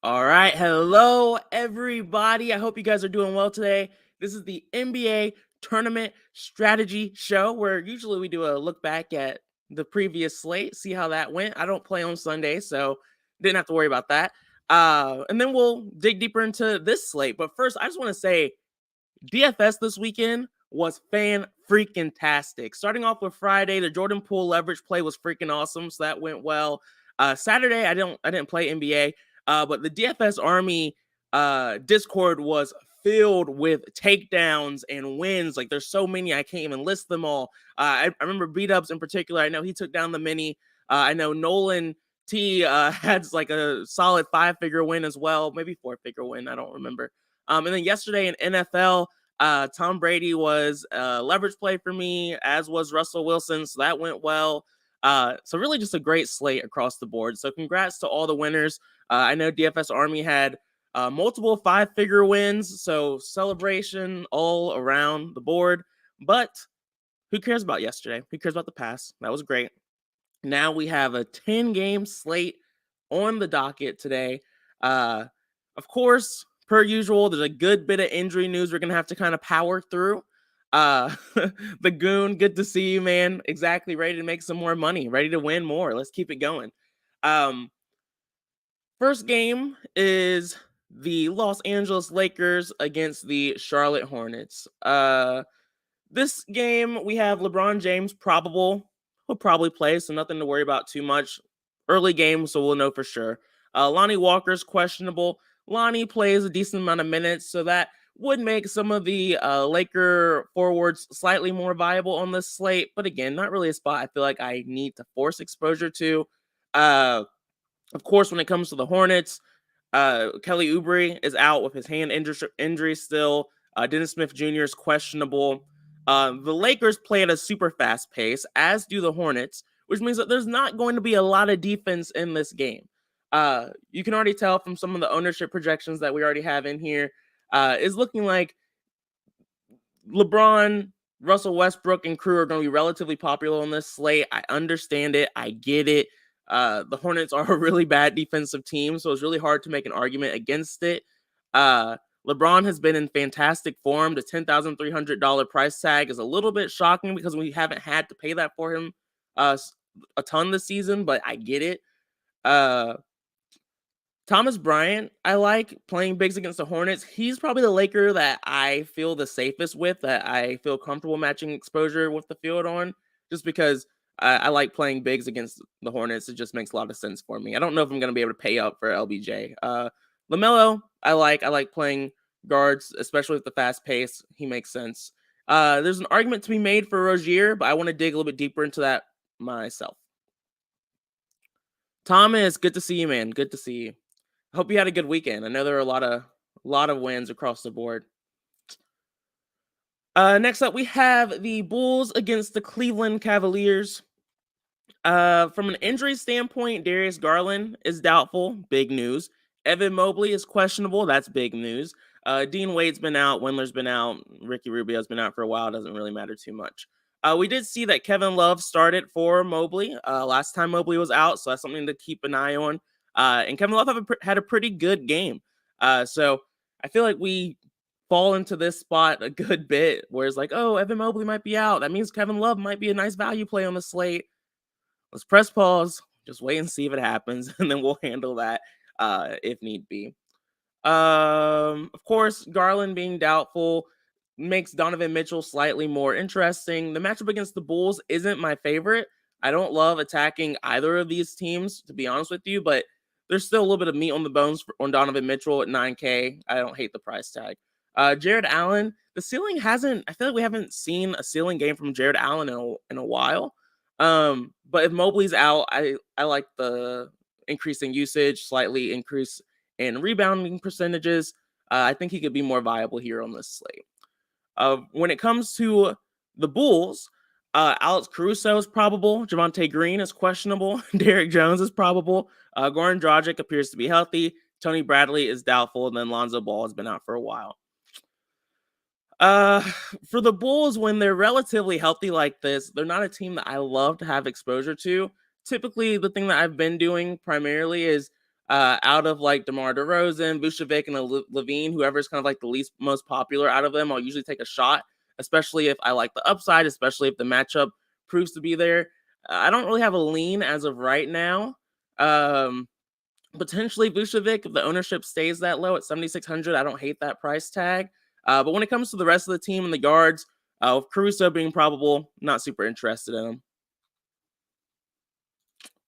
All right. Hello, everybody. I hope you guys are doing well today. This is the NBA Tournament Strategy Show, where usually we do a look back at the previous slate, see how that went. I don't play on Sunday, so didn't have to worry about that. And then we'll dig deeper into this slate. But first, I just want to say DFS this weekend was fan-freaking-tastic. Starting off with Friday, the Jordan Poole leverage play was freaking awesome, so that went well. Saturday, I didn't play NBA, but the DFS Army Discord was filled with takedowns and wins. Like, there's so many, I can't even list them all. I remember B-Dubs in particular. I know he took down the mini. I know Nolan T had like a solid 5-figure win as well, maybe 4-figure win. I don't remember. And then yesterday in NFL, Tom Brady was leverage play for me, as was Russell Wilson. So that went well. So really just a great slate across the board. So congrats to all the winners. I know DFS Army had multiple 5-figure wins. So celebration all around the board. But who cares about yesterday? Who cares about the past? That was great. Now we have a 10-game slate on the docket today. Of course, per usual, there's a good bit of injury news we're going to have to kind of power through. The Goon, good to see you, man. Exactly, ready to make some more money, ready to win more. Let's keep it going. First game is the Los Angeles Lakers against the Charlotte Hornets. This game, we have LeBron James probable. He'll probably play, so nothing to worry about too much. Early game, so we'll know for sure. Lonnie Walker's questionable. Lonnie plays a decent amount of minutes, so that would make some of the Laker forwards slightly more viable on this slate. But again, not really a spot I feel like I need to force exposure to. Of course, when it comes to the Hornets, Kelly Oubre is out with his hand injury still. Dennis Smith Jr. is questionable. The Lakers play at a super fast pace, as do the Hornets, which means that there's not going to be a lot of defense in this game. You can already tell from some of the ownership projections that we already have in here, is looking like LeBron, Russell Westbrook, and crew are going to be relatively popular on this slate. I understand it. I get it. The Hornets are a really bad defensive team, so it's really hard to make an argument against it. LeBron has been in fantastic form. The $10,300 price tag is a little bit shocking because we haven't had to pay that for him a ton this season, but I get it. Thomas Bryant, I like playing bigs against the Hornets. He's probably the Laker that I feel the safest with, that I feel comfortable matching exposure with the field on, just because I like playing bigs against the Hornets. It just makes a lot of sense for me. I don't know if I'm going to be able to pay up for LBJ. LaMelo, I like playing guards, especially with the fast pace. He makes sense. There's an argument to be made for Rozier, but I want to dig a little bit deeper into that myself. Thomas, good to see you, man. Good to see you. Hope you had a good weekend. I know there are a lot of wins across the board. Next up, we have the Bulls against the Cleveland Cavaliers. From an injury standpoint, Darius Garland is doubtful. Big news. Evan Mobley is questionable. That's big news. Dean Wade's been out. Wendler's been out. Ricky Rubio's been out for a while. Doesn't really matter too much. We did see that Kevin Love started for Mobley last time Mobley was out, so that's something to keep an eye on. And Kevin Love had a pretty good game. So I feel like we fall into this spot a good bit where it's like, oh, Evan Mobley might be out. That means Kevin Love might be a nice value play on the slate. Let's press pause, just wait and see if it happens, and then we'll handle that if need be. Of course, Garland being doubtful makes Donovan Mitchell slightly more interesting. The matchup against the Bulls isn't my favorite. I don't love attacking either of these teams, to be honest with you, but there's still a little bit of meat on the bones on Donovan Mitchell at 9K. I don't hate the price tag. Jared Allen, the ceiling I feel like we haven't seen a ceiling game from Jared Allen in a while. But if Mobley's out, I like the increasing usage, slightly increase in rebounding percentages. I think he could be more viable here on this slate. When it comes to the Bulls, Alex Caruso is probable. Javonte Green is questionable. Derrick Jones is probable. Goran Dragic appears to be healthy. Tony Bradley is doubtful. And then Lonzo Ball has been out for a while. For the Bulls, when they're relatively healthy like this, they're not a team that I love to have exposure to. Typically, the thing that I've been doing primarily is Out of like DeMar DeRozan, Vucevic, and Levine, whoever's kind of like the least most popular out of them, I'll usually take a shot, especially if I like the upside, especially if the matchup proves to be there. I don't really have a lean as of right now. Potentially Vucevic, if the ownership stays that low at 7,600, I don't hate that price tag. But when it comes to the rest of the team and the guards, with Caruso being probable, not super interested in him.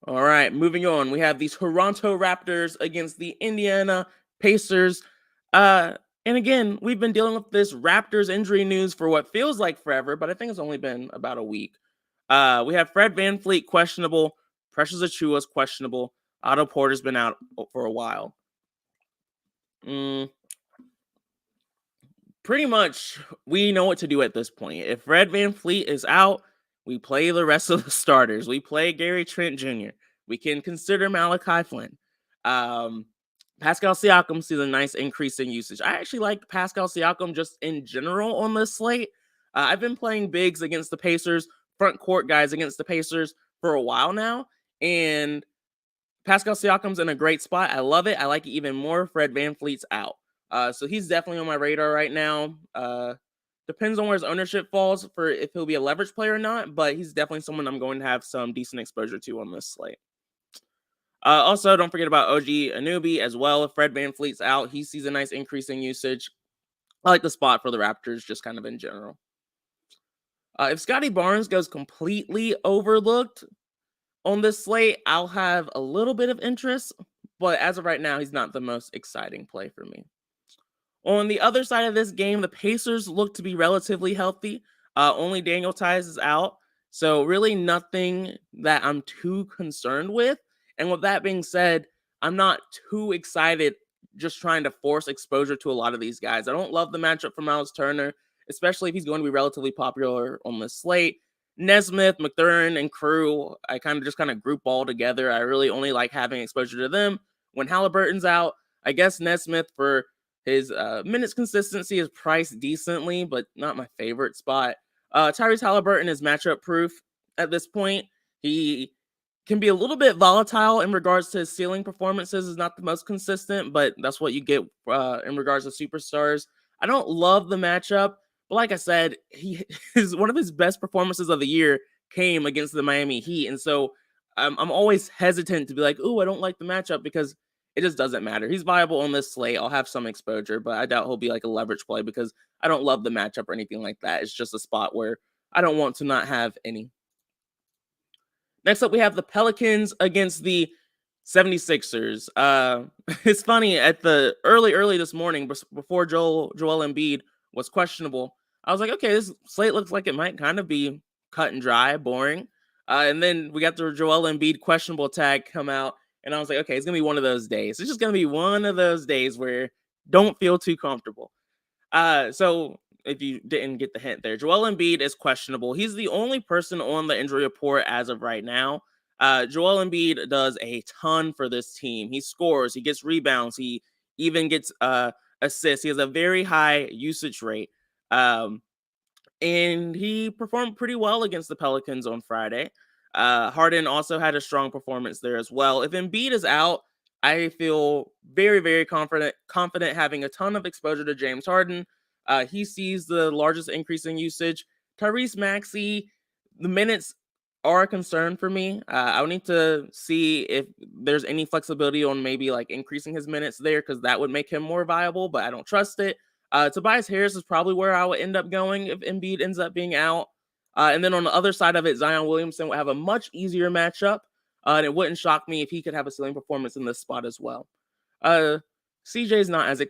All right, moving on. We have these Toronto Raptors against the Indiana Pacers. Uh, and again, we've been dealing with this Raptors injury news for what feels like forever, but I think it's only been about a week. We have Fred VanVleet questionable, Precious Achiuwa's questionable, Otto Porter's been out for a while. Pretty much, we know what to do at this point. If Fred VanVleet is out, we play the rest of the starters. We play Gary Trent Jr. We can consider Malachi Flynn. Pascal Siakam sees a nice increase in usage. I actually like Pascal Siakam just in general on this slate. I've been playing bigs against the Pacers, front court guys against the Pacers for a while now, and Pascal Siakam's in a great spot. I love it. I like it even more. Fred VanVleet's out. So he's definitely on my radar right now. Depends on where his ownership falls for if he'll be a leverage player or not, but he's definitely someone I'm going to have some decent exposure to on this slate. Also, don't forget about OG Anunoby as well. If Fred VanVleet's out, he sees a nice increase in usage. I like the spot for the Raptors just kind of in general. If Scotty Barnes goes completely overlooked on this slate, I'll have a little bit of interest, but as of right now, he's not the most exciting play for me. On the other side of this game, the Pacers look to be relatively healthy. Only Daniel Tice is out. So really nothing that I'm too concerned with. And with that being said, I'm not too excited just trying to force exposure to a lot of these guys. I don't love the matchup for Miles Turner, especially if he's going to be relatively popular on the slate. Nesmith, McThurin, and crew, I kind of group all together. I really only like having exposure to them. When Halliburton's out, I guess Nesmith for his minutes consistency is priced decently, but not my favorite spot. Tyrese Halliburton is matchup proof at this point. He can be a little bit volatile in regards to his ceiling performances, is not the most consistent, but that's what you get in regards to superstars. I don't love the matchup, but like I said, he is one of his best performances of the year came against the Miami Heat. And so I'm always hesitant to be like, oh, I don't like the matchup because it just doesn't matter. He's viable on this slate. I'll have some exposure, but I doubt he'll be like a leverage play because I don't love the matchup or anything like that. It's just a spot where I don't want to not have any. Next up, we have the Pelicans against the 76ers. It's funny, at the early this morning, before Joel Embiid was questionable, I was like, okay, this slate looks like it might kind of be cut and dry, boring. And then we got the Joel Embiid questionable tag come out, and I was like, okay, it's gonna be one of those days. It's just gonna be one of those days where don't feel too comfortable. So if you didn't get the hint there, Joel Embiid is questionable. He's the only person on the injury report as of right now. Joel Embiid does a ton for this team. He scores, he gets rebounds, he even gets assists. He has a very high usage rate. And he performed pretty well against the Pelicans on Friday. Harden also had a strong performance there as well. If Embiid is out, I feel very, very confident having a ton of exposure to James Harden. He sees the largest increase in usage. Tyrese Maxey, the minutes are a concern for me. I would need to see if there's any flexibility on maybe like increasing his minutes there because that would make him more viable, but I don't trust it. Tobias Harris is probably where I would end up going if Embiid ends up being out. And then on the other side of it, Zion Williamson would have a much easier matchup. And it wouldn't shock me if he could have a ceiling performance in this spot as well. CJ is not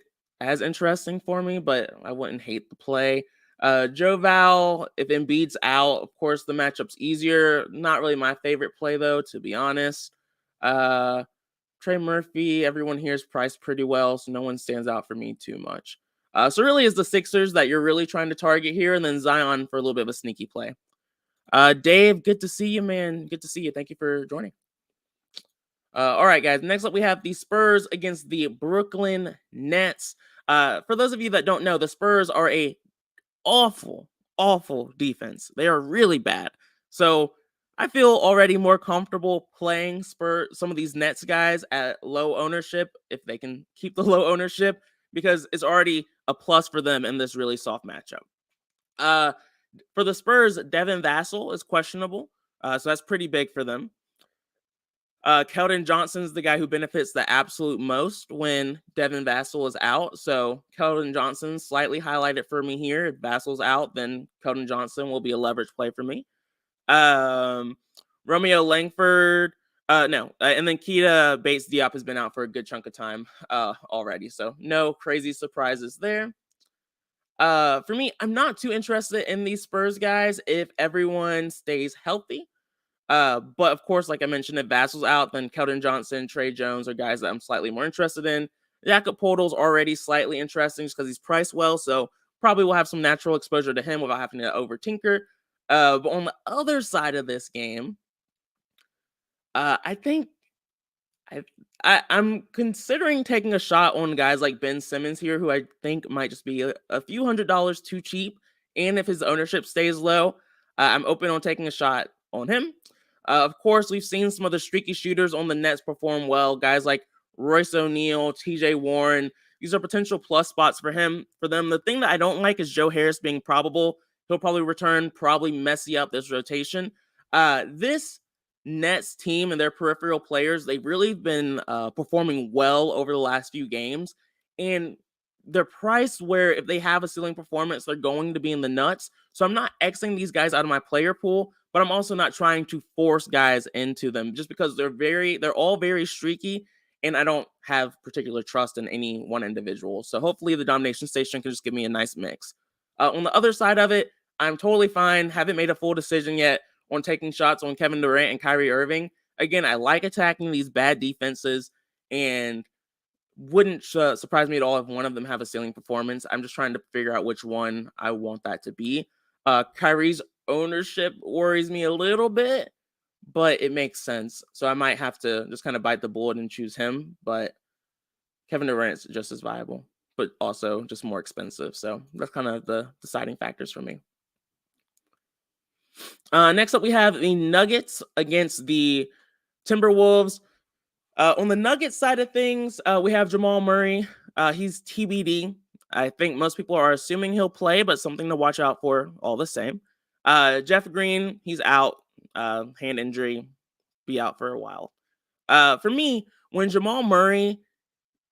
as interesting for me, but I wouldn't hate the play. Joe Val, if Embiid's out, of course the matchup's easier. Not really my favorite play though, to be honest. Trey Murphy, everyone here is priced pretty well, so no one stands out for me too much. So really is the Sixers that you're really trying to target here, and then Zion for a little bit of a sneaky play. Dave, good to see you, man. Good to see you. Thank you for joining. All right, guys. Next up, we have the Spurs against the Brooklyn Nets. For those of you that don't know, the Spurs are a awful defense. They are really bad. So I feel already more comfortable playing some of these Nets guys at low ownership if they can keep the low ownership because it's already a plus for them in this really soft matchup. Uh, for the Spurs, Devin Vassell is questionable, so that's pretty big for them. Keldon Johnson's the guy who benefits the absolute most when Devin Vassell is out. So Keldon Johnson slightly highlighted for me here. If Vassell's out, then Keldon Johnson will be a leverage play for me. Romeo Langford, no, and then Keita Bates Diop has been out for a good chunk of time already. So no crazy surprises there. For me, I'm not too interested in these Spurs guys if everyone stays healthy. But of course, like I mentioned, if Vassell's out, then Keldon Johnson, Trey Jones are guys that I'm slightly more interested in. Jakob Poeltl's already slightly interesting just because he's priced well, so probably will have some natural exposure to him without having to over tinker. But on the other side of this game, I think I'm considering taking a shot on guys like Ben Simmons here, who I think might just be a few $100s too cheap. And if his ownership stays low, I'm open on taking a shot on him. Of course, we've seen some of the streaky shooters on the Nets perform well. Guys like Royce O'Neal, TJ Warren. These are potential plus spots for them. The thing that I don't like is Joe Harris being probable. He'll probably return, probably messy up this rotation. This Nets team and their peripheral players, they've really been performing well over the last few games. And they're priced where if they have a ceiling performance, they're going to be in the nuts. So I'm not Xing these guys out of my player pool, but I'm also not trying to force guys into them just because they're all very streaky. And I don't have particular trust in any one individual. So hopefully the domination station can just give me a nice mix. On the other side of it, I'm totally fine. Haven't made a full decision yet on taking shots on Kevin Durant and Kyrie Irving. Again, I like attacking these bad defenses and wouldn't surprise me at all if one of them have a ceiling performance. I'm just trying to figure out which one I want that to be. Kyrie's ownership worries me a little bit, but it makes sense. So I might have to just kind of bite the bullet and choose him. But Kevin Durant's just as viable, but also just more expensive. So that's kind of the deciding factors for me. Next up, we have the Nuggets against the Timberwolves. On the Nuggets side of things, we have Jamal Murray. He's TBD. I think most people are assuming he'll play, but something to watch out for all the same. Jeff Green, he's out. Hand injury, be out for a while. For me, when Jamal Murray,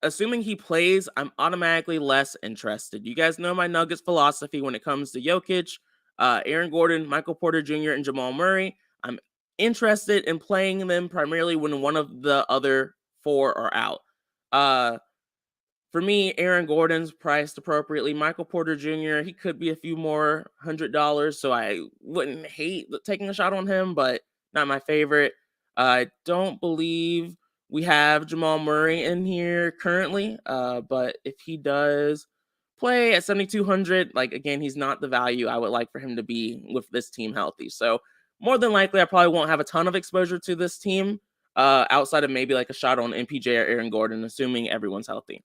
assuming he plays, I'm automatically less interested. You guys know my Nuggets philosophy when it comes to Jokic, Aaron Gordon, Michael Porter Jr., and Jamal Murray. I'm interested in playing them primarily when one of the other four are out. For me, Aaron Gordon's priced appropriately. Michael Porter Jr., he could be a few more $100, so I wouldn't hate taking a shot on him, but not my favorite. I don't believe we have Jamal Murray in here currently, but if he does play at 7,200, like again, he's not the value I would like for him to be with this team healthy. So more than likely, I probably won't have a ton of exposure to this team outside of maybe like a shot on MPJ or Aaron Gordon, assuming everyone's healthy.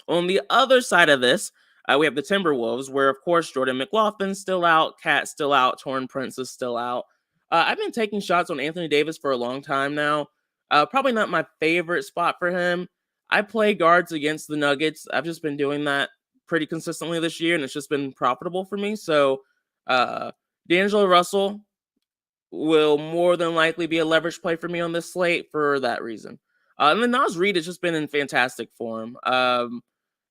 On the other side of this, we have the Timberwolves, where of course Jordan McLaughlin's still out, Cat's still out, Torrin Prince is still out. I've been taking shots on Anthony Davis for a long time now. Probably not my favorite spot for him. I play guards against the Nuggets. I've just been doing that pretty consistently this year, and it's just been profitable for me. So D'Angelo Russell will more than likely be a leverage play for me on this slate for that reason. And then Naz Reid has just been in fantastic form.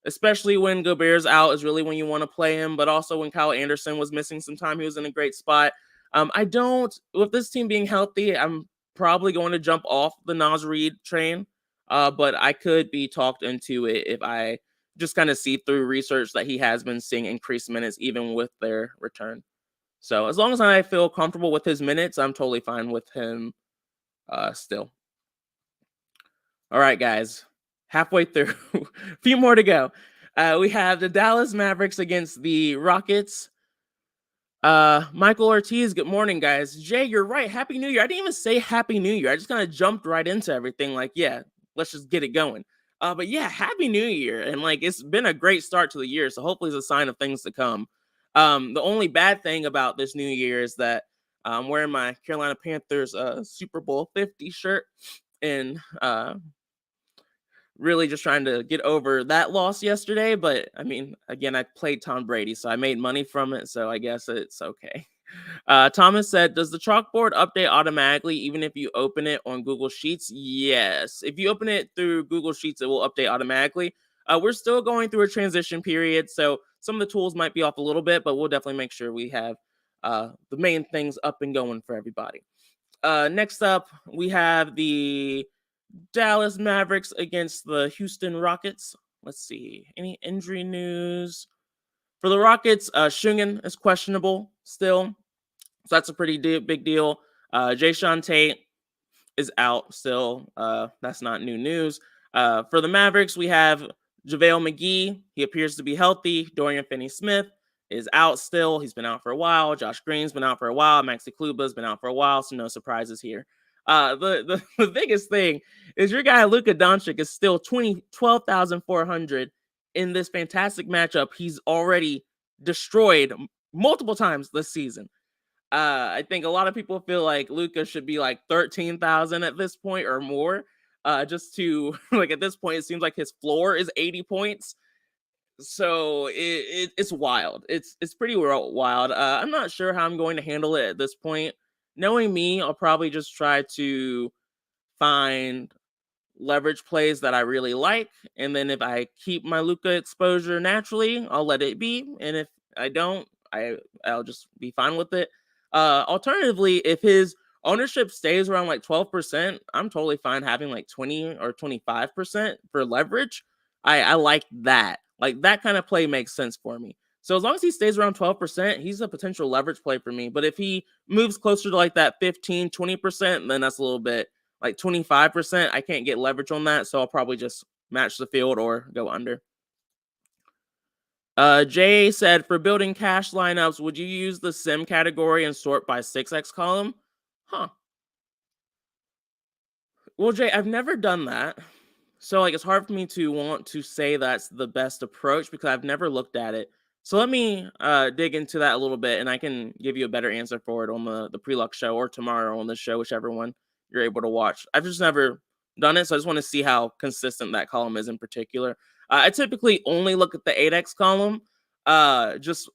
Especially when Gobert's out is really when you want to play him, but also when Kyle Anderson was missing some time, he was in a great spot. With this team being healthy, I'm probably going to jump off the Naz Reid train, but I could be talked into it if I just kind of see through research that he has been seeing increased minutes even with their return. So as long as I feel comfortable with his minutes, I'm totally fine with him still. All right, guys. Halfway through. A few more to go. We have the Dallas Mavericks against the Rockets. Michael Ortiz, good morning, guys. Jay, you're right. Happy New Year. I didn't even say Happy New Year. I just kind of jumped right into everything. Like, yeah, let's just get it going. But yeah, Happy New Year. And like, it's been a great start to the year. So hopefully it's a sign of things to come. The only bad thing about this new year is that I'm wearing my Carolina Panthers Super Bowl 50 shirt, and really just trying to get over that loss yesterday. But I mean, again, I played Tom Brady, so I made money from it. So I guess it's okay. Thomas said, does the chalkboard update automatically even if you open it on Google Sheets? Yes. If you open it through Google Sheets, it will update automatically. We're still going through a transition period, so some of the tools might be off a little bit, but we'll definitely make sure we have the main things up and going for everybody. Next up, we have the Dallas Mavericks against the Houston Rockets. Let's see. Any injury news? For the Rockets, Shungen is questionable still. So that's a pretty big deal. Jayshawn Tate is out still. That's not new news. For the Mavericks, we have JaVale McGee. He appears to be healthy. Dorian Finney-Smith is out still. He's been out for a while. Josh Green's been out for a while. Maxi Kluba's been out for a while, so no surprises here. The biggest thing is your guy Luka Doncic is still 12,400 in this fantastic matchup. He's already destroyed multiple times this season. I think a lot of people feel like Luka should be like 13,000 at this point or more. Just to like at this point, it seems like his floor is 80 points. So it's wild. It's pretty wild. I'm not sure how I'm going to handle it at this point. Knowing me, I'll probably just try to find leverage plays that I really like, and then if I keep my Luka exposure naturally, I'll let it be, and if I don't, I'll just be fine with it. Alternatively, if his ownership stays around like 12%, I'm totally fine having like 20 or 25% for leverage. I like that. Like that kind of play makes sense for me. So as long as he stays around 12%, he's a potential leverage play for me. But if he moves closer to like that 15, 20%, then that's a little bit like 25%. I can't get leverage on that. So I'll probably just match the field or go under. Jay said, for building cash lineups, would you use the sim category and sort by 6x column? Huh. Well, Jay, I've never done that. So like it's hard for me to want to say that's the best approach because I've never looked at it. So let me dig into that a little bit and I can give you a better answer for it on the pre-luck show or tomorrow on the show, whichever one you're able to watch. I've just never done it, so I just want to see how consistent that column is in particular. I typically only look at the 8x column. Just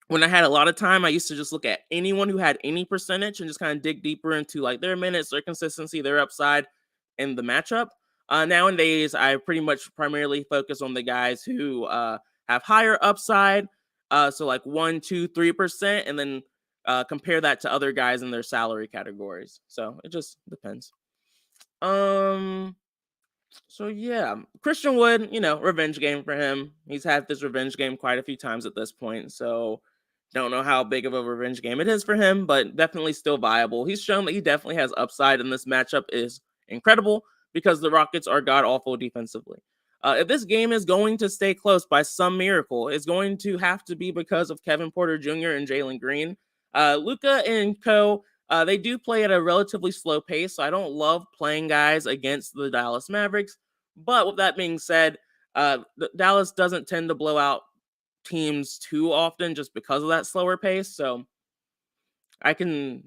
when I had a lot of time, I used to just look at anyone who had any percentage and just kind of dig deeper into like their minutes, their consistency, their upside, and the matchup. Nowadays, I pretty much primarily focus on the guys who have higher upside. So like 1, 2, 3%, and then compare that to other guys in their salary categories. So it just depends. So yeah, Christian Wood, revenge game for him. He's had this revenge game quite a few times at this point. So don't know how big of a revenge game it is for him, but definitely still viable. He's shown that he definitely has upside, and this matchup is incredible because the Rockets are god awful defensively. If this game is going to stay close by some miracle, it's going to have to be because of Kevin Porter Jr. and Jalen Green. Luka and co. They do play at a relatively slow pace, so I don't love playing guys against the Dallas Mavericks. But with that being said, Dallas doesn't tend to blow out teams too often just because of that slower pace. So I can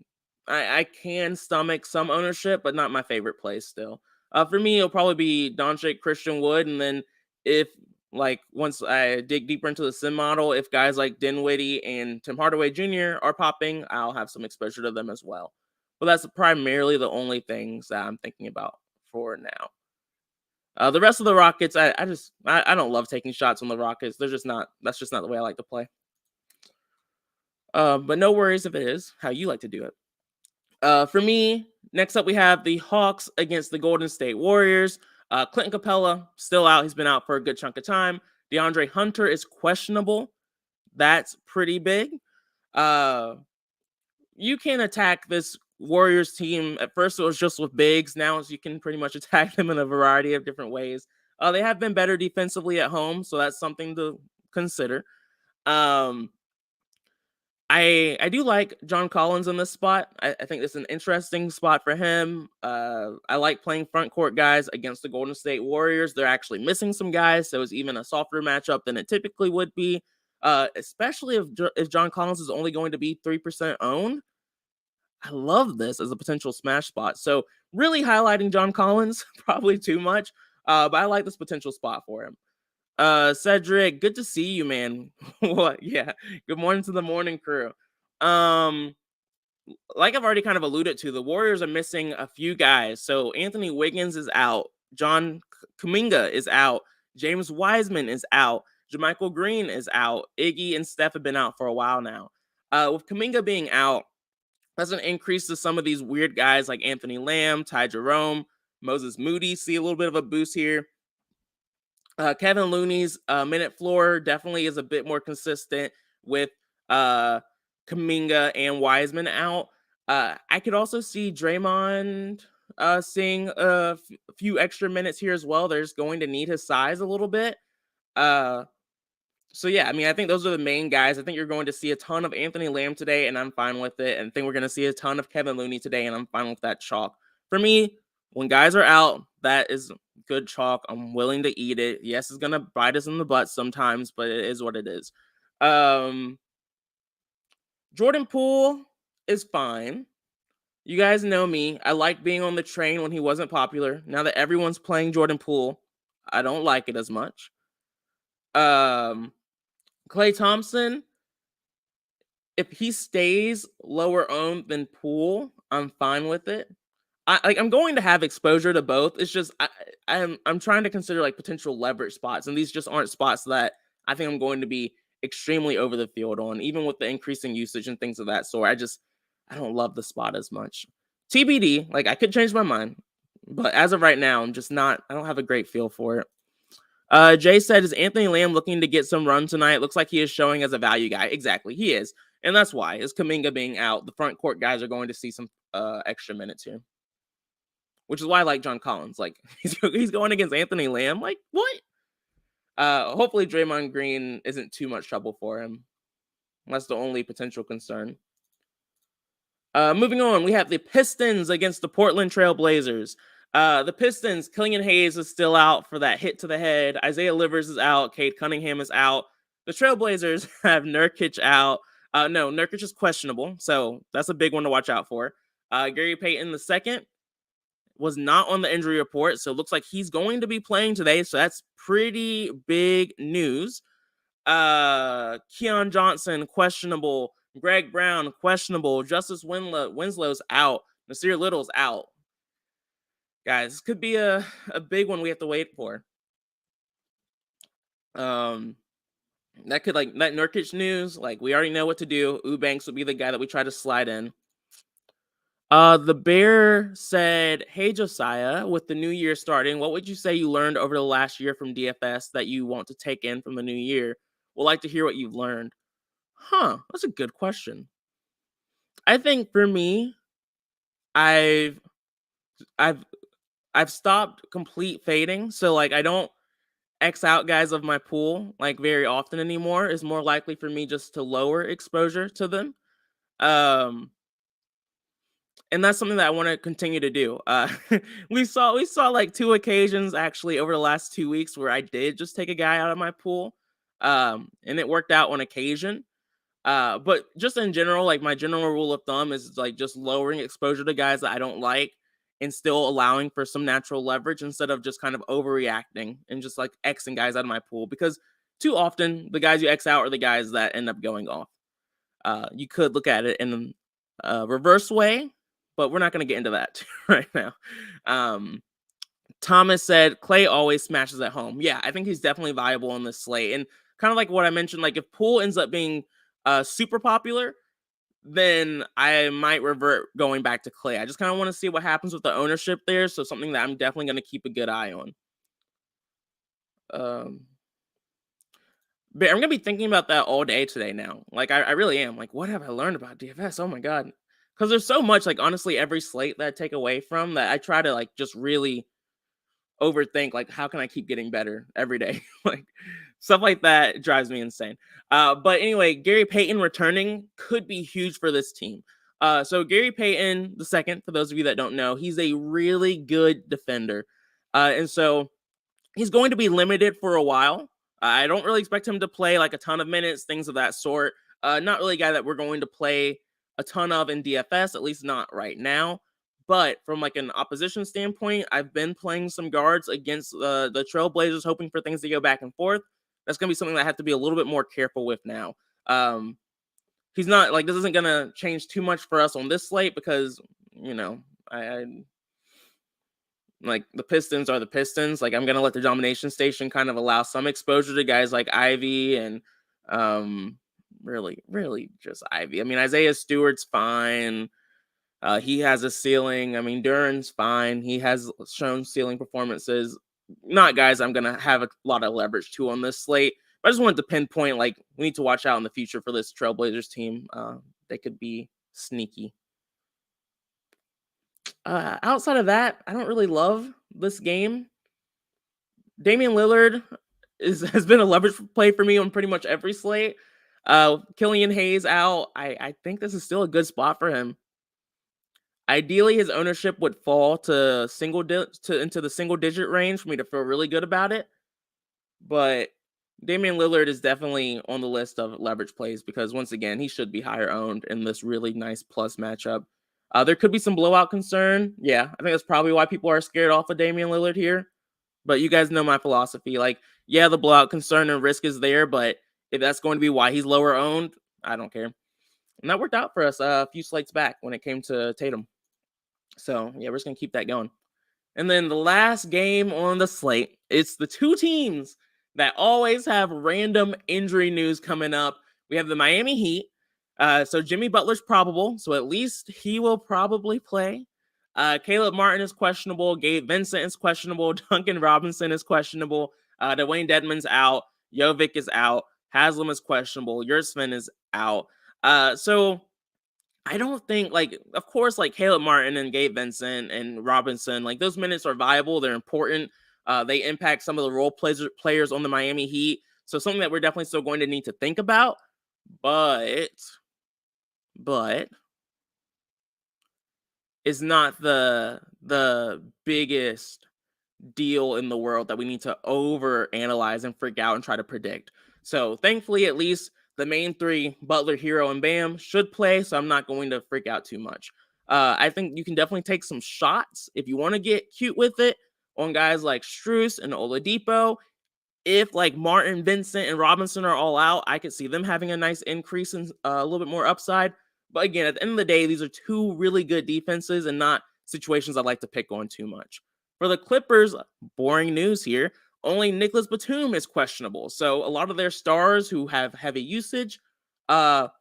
stomach some ownership, but not my favorite play still. For me, it'll probably be Doncic, Christian Wood, and then if like once I dig deeper into the sim model, if guys like Dinwiddie and Tim Hardaway Jr. are popping, I'll have some exposure to them as well. But that's primarily the only things that I'm thinking about for now. The rest of the Rockets, I don't love taking shots on the Rockets. That's just not the way I like to play. But no worries if it is how you like to do it. For me, next up we have the Hawks against the Golden State Warriors. Clinton Capella still out. He's been out for a good chunk of time. DeAndre Hunter is questionable. That's pretty big. You can attack this Warriors team. At first, it was just with bigs. Now you can pretty much attack them in a variety of different ways. They have been better defensively at home, so that's something to consider. I do like John Collins in this spot. I think it's an interesting spot for him. I like playing front court guys against the Golden State Warriors. They're actually missing some guys, so it's even a softer matchup than it typically would be. Especially if John Collins is only going to be 3% owned. I love this as a potential smash spot. So really highlighting John Collins, probably too much. But I like this potential spot for him. Cedric, good to see you, man. What? Yeah. Good morning to the morning crew. Um, like I've already kind of alluded to, the Warriors are missing a few guys. So Anthony Wiggins is out. John Kuminga is out. James Wiseman is out. JaMychal Green is out. Iggy and Steph have been out for a while now. With Kuminga being out, that's an increase to some of these weird guys like Anthony Lamb, Ty Jerome, Moses Moody. See a little bit of a boost here. Kevin Looney's minute floor definitely is a bit more consistent with Kuminga and Wiseman out. I could also see Draymond seeing a few extra minutes here as well. They're just going to need his size a little bit. So yeah, I mean, I think those are the main guys. I think you're going to see a ton of Anthony Lamb today, and I'm fine with it. And I think we're going to see a ton of Kevin Looney today, and I'm fine with that chalk. For me, when guys are out, that is good chalk. I'm willing to eat it. Yes, it's going to bite us in the butt sometimes, but it is what it is. Jordan Poole is fine. You guys know me. I like being on the train when he wasn't popular. Now that everyone's playing Jordan Poole, I don't like it as much. Klay Thompson, if he stays lower owned than Poole, I'm fine with it. I'm going to have exposure to both. It's just I'm trying to consider like potential leverage spots, and these just aren't spots that I think I'm going to be extremely over the field on, even with the increasing usage and things of that sort. I don't love the spot as much. TBD, like I could change my mind, but as of right now, I'm just not. I don't have a great feel for it. Jay said, is Anthony Lamb looking to get some run tonight? Looks like he is showing as a value guy. Exactly, he is. And that's why, is Kuminga being out, the front court guys are going to see some extra minutes here. Which is why I like John Collins. Like, he's going against Anthony Lamb. Like, what? Hopefully Draymond Green isn't too much trouble for him. That's the only potential concern. Moving on, we have the Pistons against the Portland Trailblazers. The Pistons, Killian Hayes is still out for that hit to the head. Isaiah Livers is out. Cade Cunningham is out. The Trailblazers have Nurkic out. No, Nurkic is questionable, so that's a big one to watch out for. Gary Payton II was not on the injury report, so it looks like he's going to be playing today, so that's pretty big news. Keon Johnson, questionable. Greg Brown, questionable. Justice Winslow's out. Nasir Little's out. Guys, this could be a big one we have to wait for. That could, like, that Nurkic news, like, we already know what to do. Eubanks would be the guy that we try to slide in. The Bear said, hey, Josiah, with the new year starting, what would you say you learned over the last year from DFS that you want to take in from the new year? We'd like to hear what you've learned. That's a good question. I think for me, I've stopped complete fading. So like I don't X out guys of my pool like very often anymore. It's more likely for me just to lower exposure to them. And that's something that I want to continue to do. We saw like 2 occasions actually over the last 2 weeks where I did just take a guy out of my pool. And it worked out on occasion. But just in general, like my general rule of thumb is like just lowering exposure to guys that I don't like and still allowing for some natural leverage instead of just kind of overreacting and just like Xing guys out of my pool, because too often the guys you X out are the guys that end up going off. You could look at it in a reverse way, but we're not going to get into that right now. Thomas said, Klay always smashes at home. Yeah, I think he's definitely viable on this slate. And kind of like what I mentioned, like if Poole ends up being super popular, then I might revert going back to Klay. I just kind of want to see what happens with the ownership there. So something that I'm definitely going to keep a good eye on. But I'm going to be thinking about that all day today now. Like I really am. Like, what have I learned about DFS? Oh my God. Because there's so much, like honestly, every slate that I take away from that I try to like just really overthink, like how can I keep getting better every day? Like stuff like that drives me insane. But anyway, Gary Payton returning could be huge for this team. So Gary Payton II, for those of you that don't know, he's a really good defender. And so he's going to be limited for a while. I don't really expect him to play like a ton of minutes, things of that sort. Not really a guy that we're going to play a ton of in DFS, at least not right now. But from like an opposition standpoint, I've been playing some guards against the Trailblazers, hoping for things to go back and forth. That's going to be something that I have to be a little bit more careful with now. He's not like, this isn't going to change too much for us on this slate because, I like the Pistons are the Pistons. Like I'm going to let the domination station kind of allow some exposure to guys like Ivy and really just Ivy. I mean, Isaiah Stewart's fine. He has a ceiling. I mean, Duran's fine. He has shown ceiling performances. Not guys I'm going to have a lot of leverage to on this slate. But I just wanted to pinpoint, like, we need to watch out in the future for this Trailblazers team. They could be sneaky. Outside of that, I don't really love this game. Damian Lillard has been a leverage play for me on pretty much every slate. Killian Hayes out. I think this is still a good spot for him. Ideally, his ownership would fall to into the single digit range for me to feel really good about it. But Damian Lillard is definitely on the list of leverage plays because once again, he should be higher owned in this really nice plus matchup. There could be some blowout concern. Yeah, I think that's probably why people are scared off of Damian Lillard here. But you guys know my philosophy. Like, yeah, the blowout concern and risk is there, but if that's going to be why he's lower owned, I don't care. And that worked out for us a few slates back when it came to Tatum. So, yeah, we're just going to keep that going. And then the last game on the slate, it's the two teams that always have random injury news coming up. We have the Miami Heat. So Jimmy Butler's probable, so at least he will probably play. Caleb Martin is questionable. Gabe Vincent is questionable. Duncan Robinson is questionable. Dwayne Dedmon's out. Jovic is out. Haslam is questionable. Yurtseven is out. So I don't think, like, of course, like Caleb Martin and Gabe Vincent and Robinson, like those minutes are viable. They're important. They impact some of the role players on the Miami Heat. So something that we're definitely still going to need to think about. But it's not the biggest deal in the world that we need to over analyze and freak out and try to predict. So thankfully, at least the main three, Butler, Hero, and Bam, should play. So I'm not going to freak out too much. I think you can definitely take some shots if you want to get cute with it on guys like Strus and Oladipo. If like Martin, Vincent, and Robinson are all out, I could see them having a nice increase in a little bit more upside. But again, at the end of the day, these are two really good defenses and not situations I like to pick on too much. For the Clippers, boring news here. Only Nicholas Batum is questionable. So a lot of their stars who have heavy usage are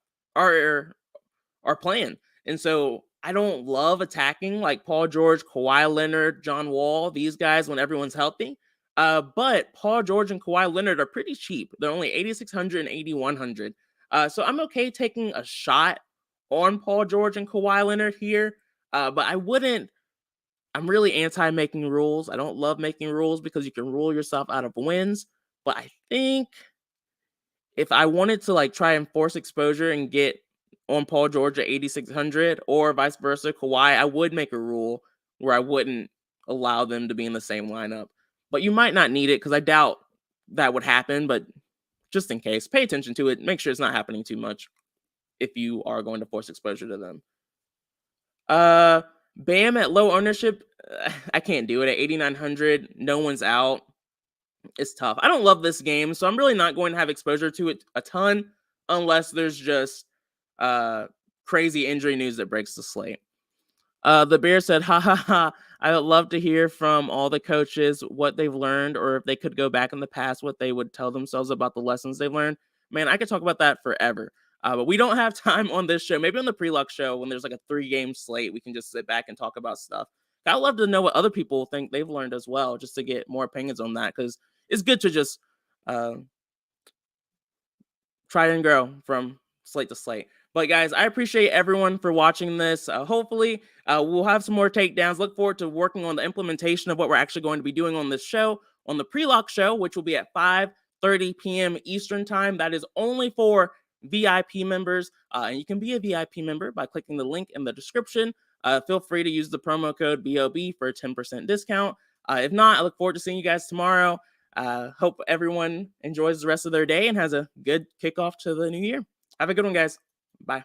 playing. And so I don't love attacking like Paul George, Kawhi Leonard, John Wall, these guys when everyone's healthy. But Paul George and Kawhi Leonard are pretty cheap. They're only 8,600 and 8,100. So I'm okay taking a shot on Paul George and Kawhi Leonard here. But I'm really anti making rules. I don't love making rules because you can rule yourself out of wins. But I think if I wanted to like try and force exposure and get on Paul George at 8,600 or vice versa, Kawhi, I would make a rule where I wouldn't allow them to be in the same lineup. But you might not need it because I doubt that would happen. But just in case, pay attention to it. Make sure it's not happening too much if you are going to force exposure to them. Bam at low ownership, I can't do it at 8,900. No one's out. It's tough. I don't love this game, so I'm really not going to have exposure to it a ton unless there's just crazy injury news that breaks the slate. The Bear said, ha ha ha, I would love to hear from all the coaches what they've learned, or if they could go back in the past, what they would tell themselves about the lessons they've learned. Man, I could talk about that forever. But we don't have time on this show. Maybe on the pre-luck show when there's like a 3-game slate, we can just sit back and talk about stuff. I'd love to know what other people think they've learned as well, just to get more opinions on that, because it's good to just try and grow from slate to slate. But guys, I appreciate everyone for watching this. Hopefully, we'll have some more takedowns. Look forward to working on the implementation of what we're actually going to be doing on this show, on the pre-lock show, which will be at 5:30 p.m. Eastern time. That is only for VIP members. And you can be a VIP member by clicking the link in the description. Feel free to use the promo code BOB for a 10% discount. If not, I look forward to seeing you guys tomorrow. Hope everyone enjoys the rest of their day and has a good kickoff to the new year. Have a good one, guys. Bye.